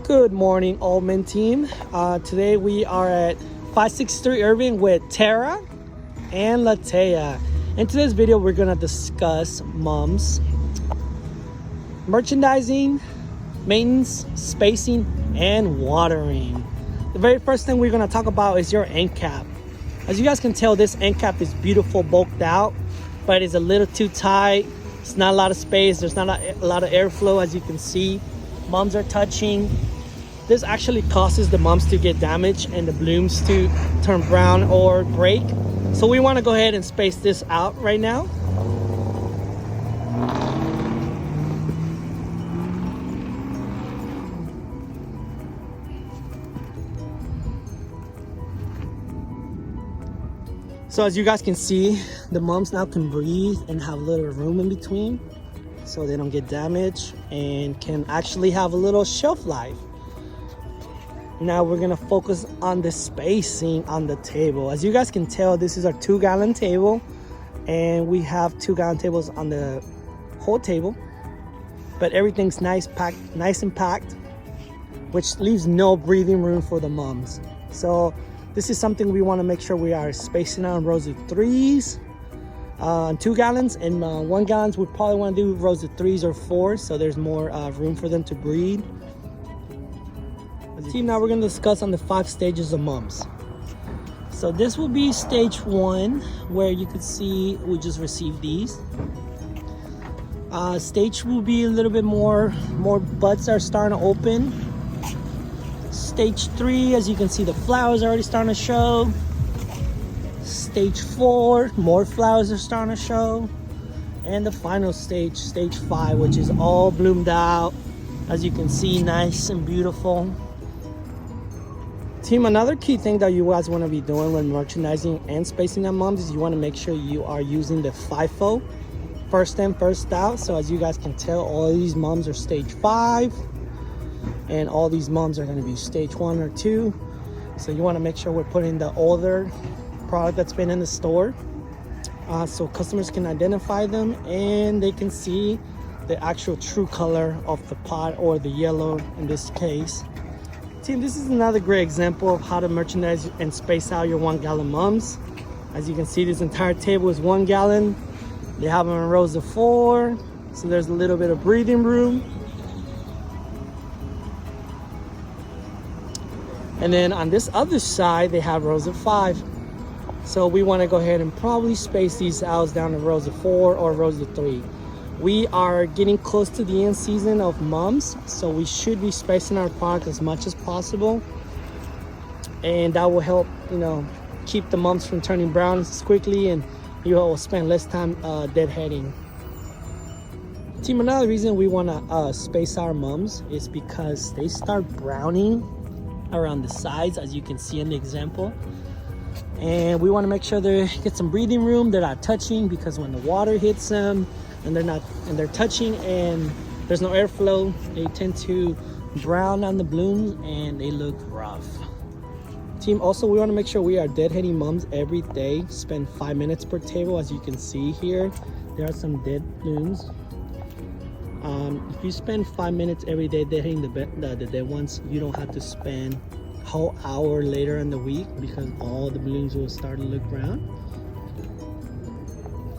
Good morning, Altman team. Today we are at 563 Irving with Tara and Latea. In today's video, we're gonna discuss mums, merchandising, maintenance, spacing, and watering. The very first thing we're gonna talk about is your end cap. As you guys can tell, this end cap is beautiful, bulked out, but it's a little too tight. It's not a lot of space. There's not a lot of airflow, as you can see. Mums are touching. This actually causes the mums to get damaged and the blooms to turn brown or break. So we want to go ahead and space this out right now. So as you guys can see, the mums now can breathe and have a little room in between so they don't get damaged and can actually have a little shelf life. Now we're gonna focus on the spacing on the table. As you guys can tell, this is our 2-gallon table, and we have 2-gallon tables on the whole table, but everything's nice and packed, which leaves no breathing room for the mums. So this is something we want to make sure we are spacing out in rows of 3s on 2 gallons, and 1 gallons we probably want to do rows of 3s or 4s, so there's more room for them to breathe. Team, now we're going to discuss on the 5 stages of mums. So this will be stage 1, where you could see we just received these. Stage will be a little bit more buds are starting to open. Stage 3, as you can see, the flowers are already starting to show. Stage 4, more flowers are starting to show. And the final stage, stage 5, which is all bloomed out. As you can see, nice and beautiful. Team, another key thing that you guys want to be doing when merchandising and spacing on mums is you want to make sure you are using the FIFO, first in, first out. So as you guys can tell, all of these mums are stage 5, and all these mums are going to be stage 1 or 2. So you want to make sure we're putting the older product that's been in the store, so customers can identify them and they can see the actual true color of the pot, or the yellow in this case. Team, this is another great example of how to merchandise and space out your 1-gallon mums. As you can see, this entire table is 1 gallon. They have them in rows of 4, so there's a little bit of breathing room. And then on this other side, they have rows of 5. So we want to go ahead and probably space these out down to rows of 4 or rows of 3. We are getting close to the end season of mums, so we should be spacing our product as much as possible, and that will help, keep the mums from turning brown as quickly, and you will spend less time deadheading. Team, another reason we want to space our mums is because they start browning around the sides, as you can see in the example, and we want to make sure they get some breathing room. They're not touching, because when the water hits them and they're touching and there's no airflow, they tend to brown on the blooms and they look rough. Team, also we want to make sure we are deadheading mums every day. Spend 5 minutes per table. As you can see here, there are some dead blooms. If you spend 5 minutes every day deadheading the dead ones, you don't have to spend a whole hour later in the week, because all the blooms will start to look brown.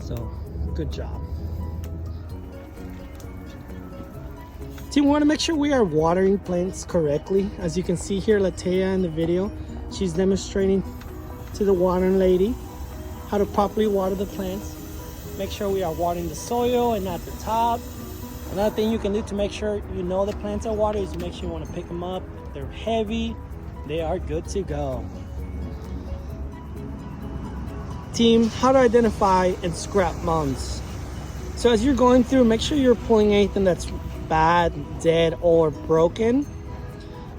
So good job. Team, we want to make sure we are watering plants correctly. As you can see here, Latea in the video, she's demonstrating to the watering lady how to properly water the plants. Make sure we are watering the soil and not the top. Another thing you can do to make sure the plants are watered is make sure you want to pick them up. If they're heavy, they are good to go. Team, how to identify and scrap mums. So as you're going through, make sure you're pulling anything that's bad, dead, or broken.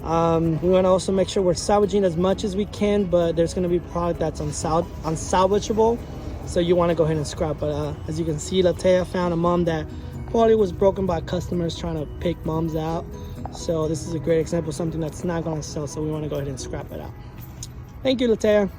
We want to also make sure we're salvaging as much as we can, but there's going to be product that's unsalvageable, so you want to go ahead and scrap. But as you can see, Latea found a mum that probably was broken by customers trying to pick mums out. So this is a great example of something that's not going to sell, so we want to go ahead and scrap it out. Thank you, Latea.